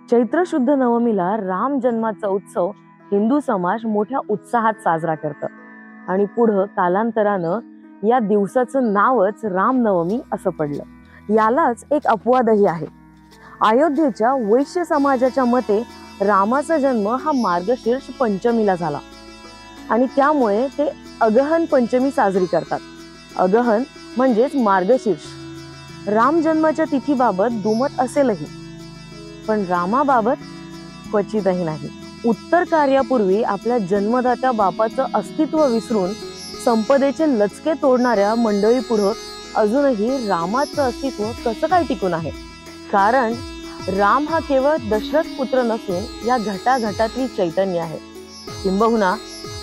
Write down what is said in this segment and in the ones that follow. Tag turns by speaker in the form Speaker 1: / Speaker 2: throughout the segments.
Speaker 1: चैत्र शुद्ध नवमीला राम जन्माचा उत्सव हिंदू समाज मोठ्या उत्साहात साजरा करतात आणि पुढं कालांतरानं या दिवसाचं नावच रामनवमी असं पडलं। यालाच एक अपवादही आहे। अयोध्येच्या वैश्य समाजाच्या मते रामाचा जन्म हा मार्गशीर्ष पंचमीला झाला आणि त्यामुळे ते अगहन पंचमी साजरी करतात। अगहन म्हणजेच मार्गशीर्ष। राम जन्माच्या तिथीबाबत दुमत असेलही, पण रामाबाबत क्वचितही नाही। उत्तर कार्यापूर्वी आपल्या जन्मदात्या बापाचं अस्तित्व विसरून संपदेचे लचके तोडणाऱ्या मंडळी पुढे अजूनही रामाचं अस्तित्व कसं काय टिकून आहे? कारण राम हा केवळ दशरथ पुत्र नसून या घटाघटातली चैतन्य आहे। किंबहुना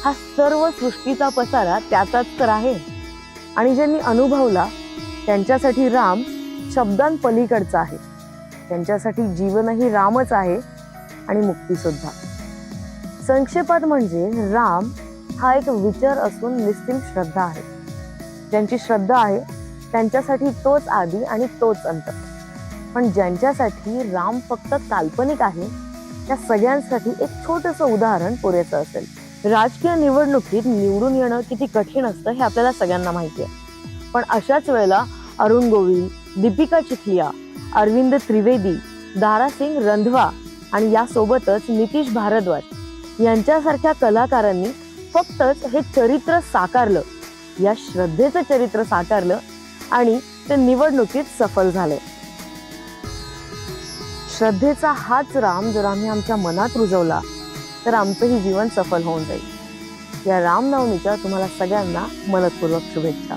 Speaker 1: हा सर्व सृष्टीचा पसारा त्याचाच तर आहे आणि ज्यांनी अनुभवला त्यांच्यासाठी राम शब्दांपलीकडचा आहे। त्यांच्यासाठी जीवनही रामच आहे आणि मुक्ती सुद्धा। संक्षेपात म्हणजे राम हा एक विचार असून निस्सीम श्रद्धा आहे। ज्यांची श्रद्धा आहे त्यांच्यासाठी तोच आदी आणि तोच अंत। पण ज्यांच्यासाठी राम फक्त काल्पनिक आहे त्या सगळ्यांसाठी एक छोटंसं उदाहरण पुरेसं असेल। राजकीय निवडणुकीत निवडून येणं किती कठीण असतं हे आपल्याला सगळ्यांना माहिती आहे, पण अशाच वेळेला अरुण गोविल, दीपिका चिखलिया, अरविंद त्रिवेदी, दारासिंग रंधवा आणि यासोबतच नितीश भारद्वाज यांच्यासारख्या कलाकारांनी फक्तच हे चरित्र साकारलं, या श्रद्धेचं चरित्र साकारलं आणि ते निवडणुकीत सफल झाले। श्रद्धेचा हाच राम जर आम्ही आमच्या मनात रुजवला तर आमचंही जीवन सफल होऊन जाईल। या रामनवमीच्या तुम्हाला सगळ्यांना मनपूर्वक शुभेच्छा।